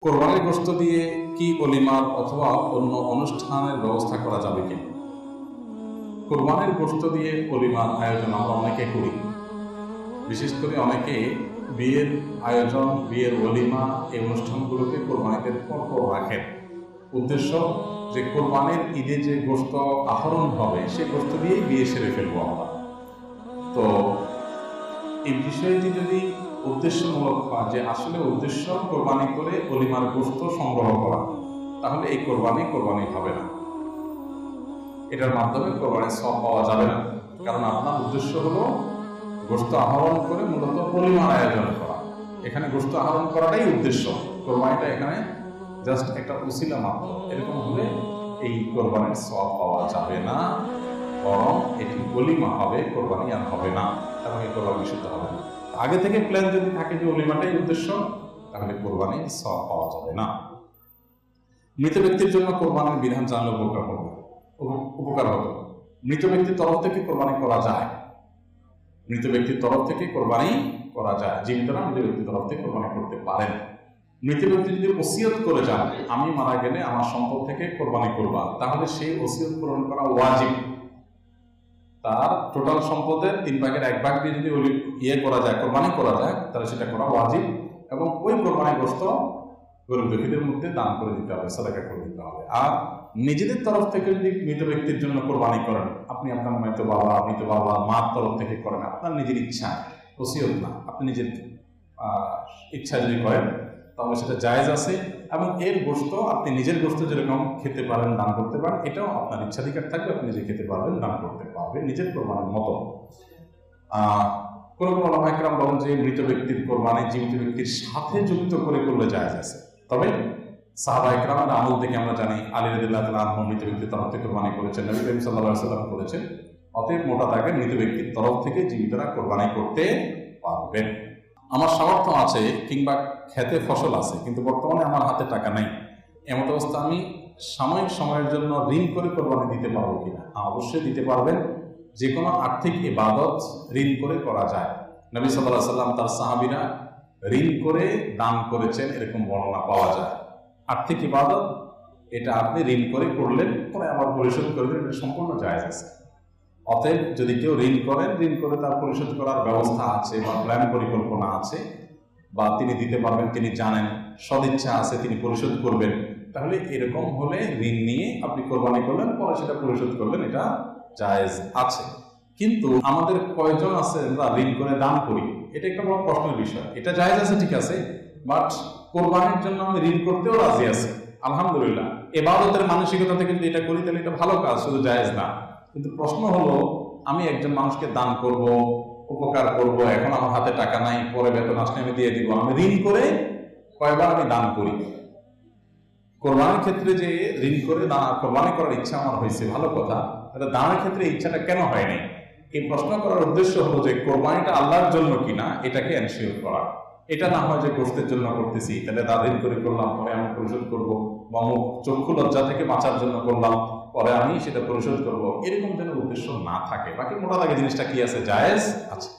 কোরবানির গোশত দিয়ে কি ওলিমার অথবা অন্য অনুষ্ঠানের ব্যবস্থা করা যাবে কি? কোরবানির গোশত দিয়ে ওলিমার আয়োজন আমরা অনেকে করি। বিশেষ করে অনেকে বিয়ের আয়োজন, বিয়ের ওলিমা এই অনুষ্ঠানগুলোকে কোরবানিদের পরপর রাখেন। উদ্দেশ্য যে কোরবানির ঈদে যে গোশত আহরণ হবে সেই গোশত দিয়েই বিয়ে সেরে ফেলবো আমরা। তো এই বিষয়টি যদি উদ্দেশ্যমূলক হয়, যে আসলে উদ্দেশ্য কোরবানি করে অলিমার গোশত সংগ্রহ করা, তাহলে এই কোরবানি হবে না। এটার মাধ্যমে কোরবানির সওয়াব পাওয়া যাবে না। কারণ আপনার উদ্দেশ্য হলো গোশত আহরণ করে মূলত অলিমার আয়োজন করা। এখানে গোশত আহরণ করাটাই উদ্দেশ্য, কোরবানিটা এখানে জাস্ট একটা উসিলা মাত্র। এরকম হলে এই কোরবানির সওয়াব পাওয়া যাবে না, বরং এটি অলিমা হবে, কোরবানি আর হবে না, এবং এই কোরবানি বিশুদ্ধ হবে না। আগে থেকে প্ল্যান যদি থাকে যে অলিমাটাই উদ্দেশ্য, তাহলে কোরবানির সওয়াব পাওয়া যাবে না। মৃত ব্যক্তির জন্য কোরবানির বিধান জানলে উপকার হতো। মৃত ব্যক্তির তরফ থেকে কোরবানি করা যায়, মৃত ব্যক্তির তরফ থেকে কোরবানি করা যায়। জীবিতরা মৃত ব্যক্তির তরফ থেকে কোরবানি করতে পারেন। মৃত ব্যক্তি যদি ওসিয়ত করে যান, আমি মারা গেলে আমার সম্পদ থেকে কোরবানি করবা, তাহলে সেই ওসিয়ত পূরণ করা ওয়াজিব। তার টোটাল সম্পদের 3/1 দিয়ে যদি করা যায়, কোরবানি করা যায়, তাহলে সেটা করা ওয়াজিব। এবং ওই কোরবানি গোশত গরিব দুঃখীদের মধ্যে দান করে দিতে হবে, সাদাকা করে দিতে হবে। আর নিজেদের তরফ থেকে যদি মৃত ব্যক্তির জন্য কোরবানি করেন, আপনি আপনার মৃত বাবা মার তরফ থেকে করেন, আপনার নিজের ইচ্ছা, ওসিয়ত না, আপনি নিজের ইচ্ছা যদি করেন, তাহলে সেটা জায়েজ আছে। এবং এর গোশত আপনি নিজের গোশত যেরকম খেতে পারেন, দান করতে পারেন, এটাও আপনার ইচ্ছাধিকার থাকবে, আপনি নিজে খেতে পারবেন, দান করতে পারবেন নিজের কোরবানির মতো। কোনো ওলামা একরাম বলেন যে মৃত ব্যক্তির কোরবানি জীবিত ব্যক্তির সাথে যুক্ত করে করলে জায়েজ আছে। তবে সাহাবা একরামের আমল থেকে আমরা জানি আলী রাদিয়াল্লাহু তাআলা আনহু মৃত ব্যক্তির তরফ থেকে কোরবানি করেছেন, নবী করিম সাল্লাল্লাহু আলাইহি ওয়াসাল্লাম করেছেন। অতএব মোটা দাগে মৃত ব্যক্তির তরফ থেকে জীবিতরা কোরবানি করতে পারবেন। আমার সামর্থ্য আছে কিংবা খেতে ফসল আছে, কিন্তু বর্তমানে আমার হাতে টাকা নাই, এমন অবস্থা আমি সাময়িক সময়ের জন্য ঋণ করে কোরবানি দিতে পারবো কিনা? অবশ্যই দিতে পারবেন। যে কোনো আর্থিক ইবাদত ঋণ করে করা যায়। নবী সাল্লাল্লাহু আলাইহি ওয়াসাল্লাম তার সাহাবীরা ঋণ করে দান করেছেন, এরকম বর্ণনা পাওয়া যায়। আর্থিক ইবাদত এটা আপনি ঋণ করে করলেন, পরে আবার পরিশোধ করবেন, এটা সম্পূর্ণ জায়েজ আছে। অতএব যদি কেউ ঋণ করেন, ঋণ করে তার পরিশোধ করার ব্যবস্থা আছে বা প্ল্যান পরিকল্পনা আছে, বা তিনি দিতে পারবেন, তিনি জানেন, সদিচ্ছা আছে, তিনি পরিশোধ করবেন, তাহলে এরকম হলে ঋণ নিয়ে আপনি কোরবানি করলেন, পরে সেটা পরিশোধ করলেন, এটা জায়েজ আছে। কিন্তু আমাদের কয়জন আছে আমরা ঋণ করে দান করি? এটা একটা বড় প্রশ্নের বিষয়। এটা জায়েজ আছে, ঠিক আছে, বাট কোরবানির জন্য আমি ঋণ করতেও রাজি আছি, আলহামদুলিল্লাহ। ইবাদতের মানসিকতা থেকে যদি এটা করি, তাহলে এটা ভালো কাজ, শুধু জায়েজ না। কিন্তু প্রশ্ন হলো, আমি একজন মানুষকে দান করব, উপকার করব, এখন আমার হাতে টাকা নাই, পরে বেতন আসলে আমি দিয়ে দিব, আমি ঋণ করে কয়বার আমি দান করি? কোরবানির ক্ষেত্রে যে ঋণ করে কোরবানি করার ইচ্ছা আমার হয়েছে, ভালো কথা, তাহলে দানের ক্ষেত্রে ইচ্ছাটা কেন হয়নি? এই প্রশ্ন করার উদ্দেশ্য হলো যে কোরবানিটা আল্লাহর জন্য কিনা এটাকে এনশিওর করা। এটা না হয় যে গোশতের জন্য করতেছি, তাহলে ঋণ করে করলাম, পরে আমি পরিশোধ করবো, বা চক্ষু লজ্জা থেকে বাঁচার জন্য করলাম, পরে আমি সেটা পরিশোধ করবো, এরকম যেন উদ্দেশ্য না থাকে। বাকি মোটা দাগে জিনিসটা কি আছে? জায়েজ আছে।